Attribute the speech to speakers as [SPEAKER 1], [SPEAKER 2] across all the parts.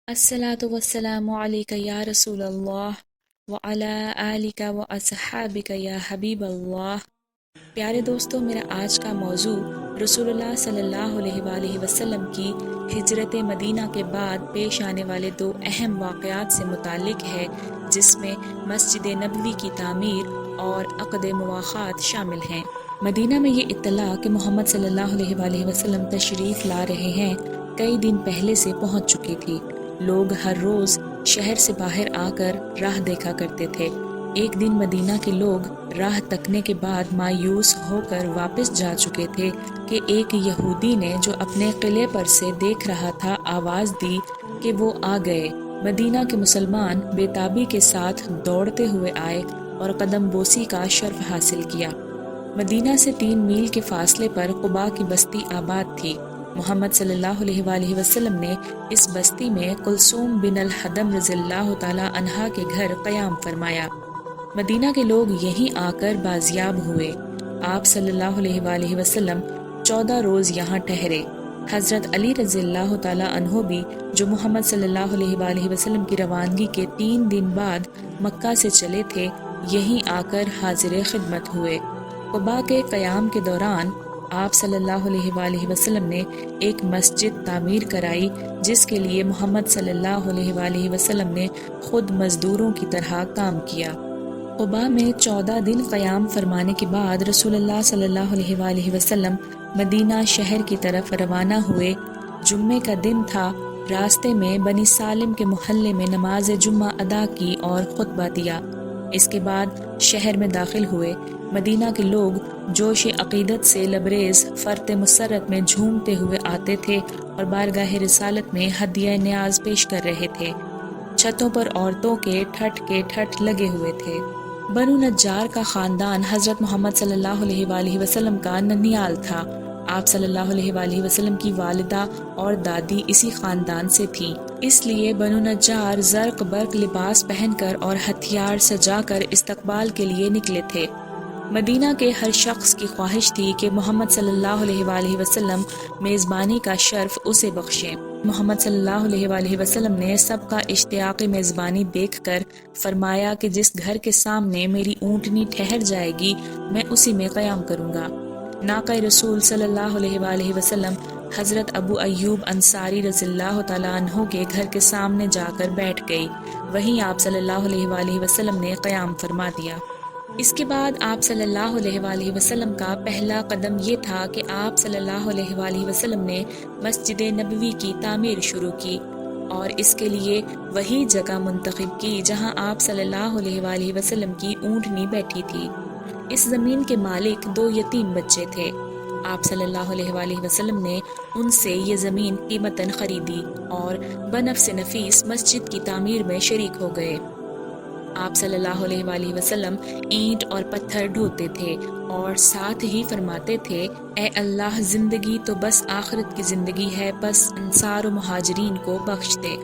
[SPEAKER 1] الصلاۃ والسلام علیک یا رسول اللہ وعلی آلک و اصحابک یا حبیب اللہ۔ پیارے دوستو، میرا آج کا موضوع رسول اللہ صلی اللہ علیہ وآلہ وسلم کی ہجرت مدینہ کے بعد پیش آنے والے دو اہم واقعات سے متعلق ہے، جس میں مسجد نبوی کی تعمیر اور عقد مواخات شامل ہیں۔ مدینہ میں یہ اطلاع کہ محمد صلی اللہ علیہ وآلہ وسلم تشریف لا رہے ہیں کئی دن پہلے سے پہنچ چکی تھی۔ لوگ ہر روز شہر سے باہر آ کر راہ دیکھا کرتے تھے۔ ایک دن مدینہ کے لوگ راہ تکنے کے بعد مایوس ہو کر واپس جا چکے تھے کہ ایک یہودی نے جو اپنے قلعے پر سے دیکھ رہا تھا آواز دی کہ وہ آ گئے۔ مدینہ کے مسلمان بے تابی کے ساتھ دوڑتے ہوئے آئے اور قدم بوسی کا شرف حاصل کیا۔ مدینہ سے 3 میل کے فاصلے پر قباء کی بستی آباد تھی۔ محمد صلی اللہ علیہ وآلہ وسلم نے اس بستی میں کلثوم بن الحدم رضی اللہ تعالی عنہا کے گھر قیام فرمایا۔ مدینہ کے لوگ یہیں آ کر بازیاب ہوئے۔ آپ صلی اللہ علیہ وآلہ وسلم 14 روز یہاں ٹھہرے۔ حضرت علی رضی اللہ تعالی عنہ بھی، جو محمد صلی اللہ علیہ وآلہ وسلم کی روانگی کے 3 دن بعد مکہ سے چلے تھے، یہیں آ کر حاضر خدمت ہوئے۔ قباء کے قیام کے دوران آپ صلی اللہ علیہ وآلہ وسلم نے ایک مسجد تعمیر کرائی، جس کے لیے محمد صلی اللہ علیہ وآلہ وسلم نے خود مزدوروں کی طرح کام کیا۔ قباء میں 14 دن قیام فرمانے کے بعد رسول اللہ صلی اللہ علیہ وآلہ وسلم مدینہ شہر کی طرف روانہ ہوئے۔ جمعے کا دن تھا۔ راستے میں بنی سالم کے محلے میں نماز جمعہ ادا کی اور خطبہ دیا۔ اس کے بعد شہر میں داخل ہوئے۔ مدینہ کے لوگ جوش عقیدت سے لبریز فرط مسرت میں جھومتے ہوئے آتے تھے اور بارگاہ رسالت میں ہدیہ نیاز پیش کر رہے تھے۔ چھتوں پر عورتوں کے ٹھٹ لگے ہوئے تھے۔ بنو نجار کا خاندان حضرت محمد صلی اللہ علیہ وآلہ وسلم کا ننیال تھا۔ آپ صلی اللہ علیہ وآلہ وسلم کی والدہ اور دادی اسی خاندان سے تھیں، اس لیے بنو نجار زرق برق لباس پہن کر اور ہتھیار سجا کر استقبال کے لیے نکلے تھے۔ مدینہ کے ہر شخص کی خواہش تھی کہ محمد صلی اللہ علیہ وآلہ وسلم میزبانی کا شرف اسے بخشیں۔ محمد صلی اللہ علیہ وآلہ وسلم نے سب کا اشتیاق میزبانی دیکھ کر فرمایا کہ جس گھر کے سامنے میری اونٹنی ٹھہر جائے گی، میں اسی میں قیام کروں گا۔ ناقہ رسول صلی اللہ علیہ وآلہ وسلم حضرت ابو ایوب انصاری رضی اللہ تعالیٰ عنہ کے گھر کے سامنے جا کر بیٹھ گئی۔ وہیں آپ صلی اللہ علیہ وآلہ وسلم نے قیام فرما دیا۔ اس کے بعد آپ صلی اللہ علیہ وآلہ وسلم کا پہلا قدم یہ تھا کہ آپ صلی اللہ علیہ وآلہ وسلم نے مسجد نبوی کی تعمیر شروع کی اور اس کے لیے وہی جگہ منتخب کی جہاں آپ صلی اللہ علیہ وآلہ وسلم کی اونٹنی بیٹھی تھی۔ اس زمین کے مالک 2 یتیم بچے تھے۔ آپ صلی اللہ علیہ وآلہ وسلم نے ان سے یہ زمین قیمتاً خریدی اور بنفس نفیس مسجد کی تعمیر میں شریک ہو گئے۔ آپ صلی اللہ علیہ وآلہ وسلم اینٹ اور پتھر ڈھوتے تھے اور ساتھ ہی فرماتے تھے، اے اللہ، زندگی تو بس آخرت کی زندگی ہے، بس انصار و مہاجرین کو بخش دے۔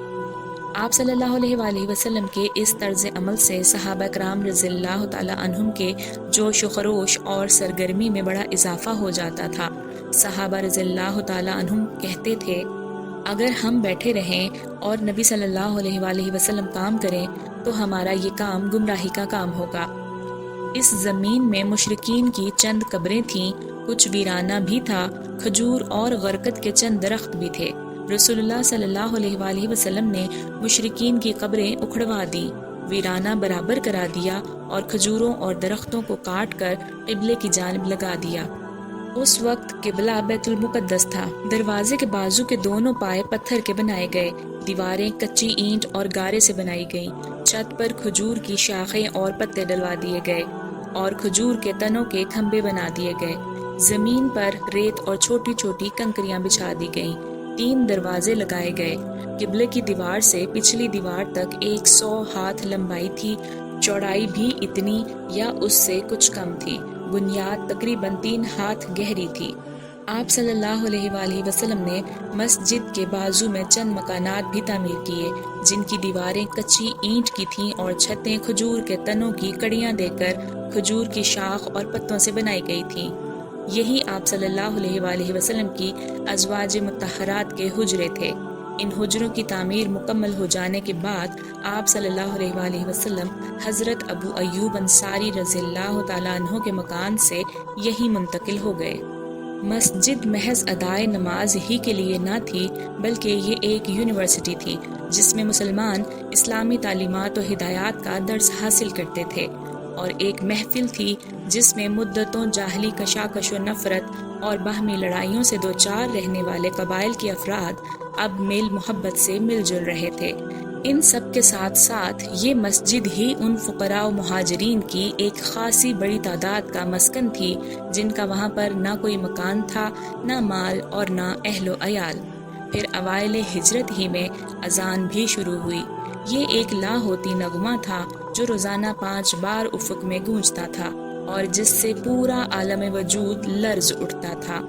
[SPEAKER 1] آپ صلی اللہ علیہ وآلہ وسلم کے اس طرز عمل سے صحابہ کرام رضی اللہ تعالی عنہم کے جوش و خروش اور سرگرمی میں بڑا اضافہ ہو جاتا تھا۔ صحابہ رضی اللہ تعالی عنہم کہتے تھے، اگر ہم بیٹھے رہیں اور نبی صلی اللہ علیہ وآلہ وسلم کام کریں تو ہمارا یہ کام گمراہی کا کام ہوگا۔ اس زمین میں مشرکین کی چند قبریں تھیں، کچھ ویرانہ بھی تھا، کھجور اور غرقد کے چند درخت بھی تھے۔ رسول اللہ صلی اللہ علیہ وآلہ وسلم نے مشرکین کی قبریں اکھڑوا دیں، ویرانہ برابر کرا دیا اور کھجوروں اور درختوں کو کاٹ کر قبلے کی جانب لگا دیا۔ اس وقت قبلہ بیت المقدس تھا۔ دروازے کے بازو کے دونوں پائے پتھر کے بنائے گئے، دیواریں کچی اینٹ اور گارے سے بنائی گئیں، چھت پر کھجور کی شاخیں اور پتے ڈلوا دیے گئے اور کھجور کے تنوں کے کھمبے بنا دیے گئے۔ زمین پر ریت اور چھوٹی چھوٹی کنکریاں بچھا دی گئیں۔ 3 دروازے لگائے گئے۔ قبلے کی دیوار سے پچھلی دیوار تک 100 ہاتھ لمبائی تھی، چوڑائی بھی اتنی یا اس سے کچھ کم تھی۔ بنیاد تقریباً 3 ہاتھ گہری تھی۔ آپ صلی اللہ علیہ وآلہ وسلم نے مسجد کے بازو میں چند مکانات بھی تعمیر کیے، جن کی دیواریں کچی اینٹ کی تھیں اور چھتیں کھجور کے تنوں کی کڑیاں دے کر کھجور کی شاخ اور پتوں سے بنائی گئی تھیں۔ یہی آپ صلی اللہ علیہ وآلہ وسلم کی ازواج مطہرات کے حجرے تھے۔ ان حجروں کی تعمیر مکمل ہو جانے کے بعد آپ صلی اللہ علیہ وآلہ وسلم حضرت ابو ایوب انصاری رضی اللہ تعالیٰ عنہ کے مکان سے یہی منتقل ہو گئے۔ مسجد محض ادائے نماز ہی کے لیے نہ تھی، بلکہ یہ ایک یونیورسٹی تھی جس میں مسلمان اسلامی تعلیمات و ہدایات کا درس حاصل کرتے تھے، اور ایک محفل تھی جس میں مدتوں جاہلی کشاکش و نفرت اور باہمی لڑائیوں سے دوچار رہنے والے قبائل کے افراد اب میل محبت سے مل جل رہے تھے۔ ان سب کے ساتھ ساتھ یہ مسجد ہی ان فقراء و مہاجرین کی ایک خاصی بڑی تعداد کا مسکن تھی جن کا وہاں پر نہ کوئی مکان تھا، نہ مال اور نہ اہل و عیال۔ پھر اوائل ہجرت ہی میں اذان بھی شروع ہوئی۔ یہ ایک لاہوتی نغمہ تھا جو روزانہ 5 بار افق میں گونجتا تھا اور جس سے پورا عالم وجود لرز اٹھتا تھا۔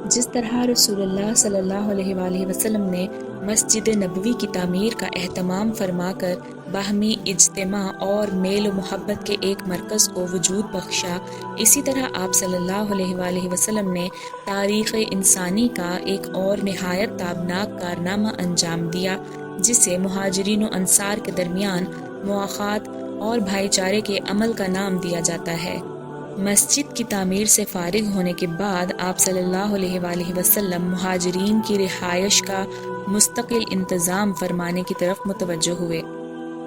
[SPEAKER 1] جس طرح رسول اللہ صلی اللہ علیہ وآلہ وسلم نے مسجد نبوی کی تعمیر کا اہتمام فرما کر باہمی اجتماع اور میل و محبت کے ایک مرکز کو وجود بخشا، اسی طرح آپ صلی اللہ علیہ وآلہ وسلم نے تاریخ انسانی کا ایک اور نہایت تابناک کارنامہ انجام دیا، جسے مہاجرین و انصار کے درمیان مواخات اور بھائی چارے کے عمل کا نام دیا جاتا ہے۔ مسجد کی تعمیر سے فارغ ہونے کے بعد آپ صلی اللہ علیہ وآلہ وسلم مہاجرین کی رہائش کا مستقل انتظام فرمانے کی طرف متوجہ ہوئے،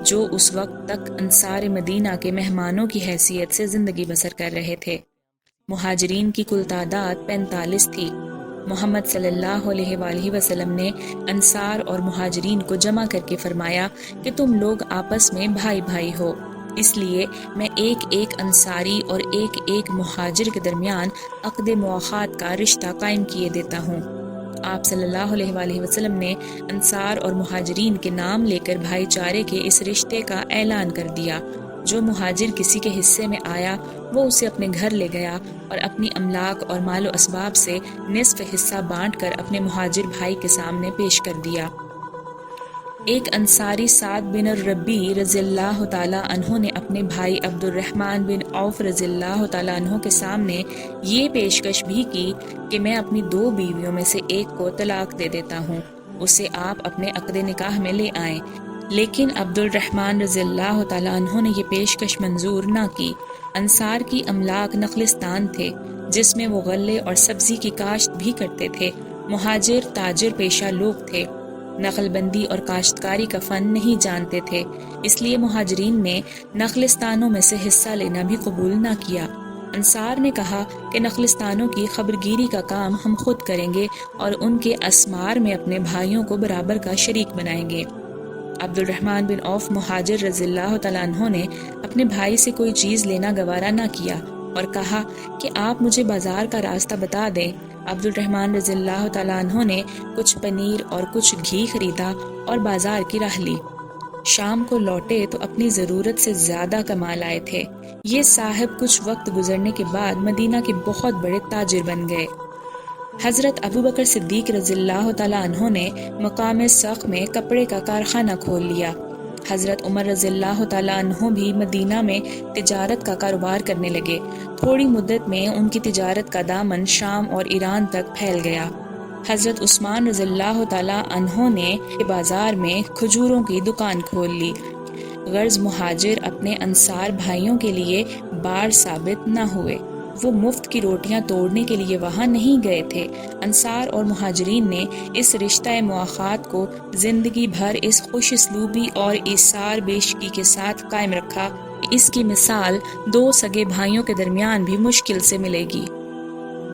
[SPEAKER 1] جو اس وقت تک انصار مدینہ کے مہمانوں کی حیثیت سے زندگی بسر کر رہے تھے۔ مہاجرین کی کل تعداد 45 تھی۔ محمد صلی اللہ علیہ وآلہ وسلم نے انصار اور مہاجرین کو جمع کر کے فرمایا کہ تم لوگ آپس میں بھائی بھائی ہو، اس لیے میں ایک ایک انصاری اور ایک ایک مہاجر کے درمیان عقد مواخات کا رشتہ قائم کیے دیتا ہوں۔ آپ صلی اللہ علیہ وآلہ وسلم نے انصار اور مہاجرین کے نام لے کر بھائی چارے کے اس رشتے کا اعلان کر دیا۔ جو مہاجر کسی کے حصے میں آیا وہ اسے اپنے گھر لے گیا اور اپنی املاک اور مال و اسباب سے نصف حصہ بانٹ کر اپنے مہاجر بھائی کے سامنے پیش کر دیا۔ ایک انصاری سعد بن الربی رضی اللہ تعالیٰ عنہ نے اپنے بھائی عبد الرحمن بن عوف رضی اللہ تعالیٰ عنہ کے سامنے یہ پیشکش بھی کی کہ میں اپنی 2 بیویوں میں سے ایک کو طلاق دے دیتا ہوں، اسے آپ اپنے عقد نکاح میں لے آئیں، لیکن عبد الرحمن رضی اللہ تعالیٰ عنہ نے یہ پیشکش منظور نہ کی۔ انصار کی املاک نخلستان تھے جس میں وہ غلے اور سبزی کی کاشت بھی کرتے تھے۔ مہاجر تاجر پیشہ لوگ تھے، نخل بندی اور کاشتکاری کا فن نہیں جانتے تھے، اس لیے مہاجرین نے نخلستانوں میں سے حصہ لینا بھی قبول نہ کیا۔ انصار نے کہا کہ نخلستانوں کی خبرگیری کا کام ہم خود کریں گے اور ان کے اسمار میں اپنے بھائیوں کو برابر کا شریک بنائیں گے۔ عبد الرحمن بن عوف مہاجر رضی اللہ تعالیٰ عنہ نے اپنے بھائی سے کوئی چیز لینا گوارا نہ کیا اور کہا کہ آپ مجھے بازار کا راستہ بتا دیں۔ عبد الرحمن رضی اللہ تعالیٰ عنہ نے کچھ پنیر اور کچھ گھی خریدا اور بازار کی راہ لی۔ شام کو لوٹے تو اپنی ضرورت سے زیادہ کما لائے تھے۔ یہ صاحب کچھ وقت گزرنے کے بعد مدینہ کے بہت بڑے تاجر بن گئے۔ حضرت ابو بکر صدیق رضی اللہ تعالیٰ عنہ نے مقام سخ میں کپڑے کا کارخانہ کھول لیا۔ حضرت عمر رضی اللہ تعالیٰ عنہ بھی مدینہ میں تجارت کا کاروبار کرنے لگے۔ تھوڑی مدت میں ان کی تجارت کا دامن شام اور ایران تک پھیل گیا۔ حضرت عثمان رضی اللہ تعالیٰ عنہ نے بازار میں کھجوروں کی دکان کھول لی۔ غرض مہاجر اپنے انصار بھائیوں کے لیے بار ثابت نہ ہوئے، وہ مفت کی روٹیاں توڑنے کے لیے وہاں نہیں گئے تھے۔ انصار اور مہاجرین نے اس رشتہ مواخات کو زندگی بھر اس خوش اسلوبی اور ایثار بیشکی کے ساتھ قائم رکھا۔ اس کی مثال 2 سگے بھائیوں کے درمیان بھی مشکل سے ملے گی۔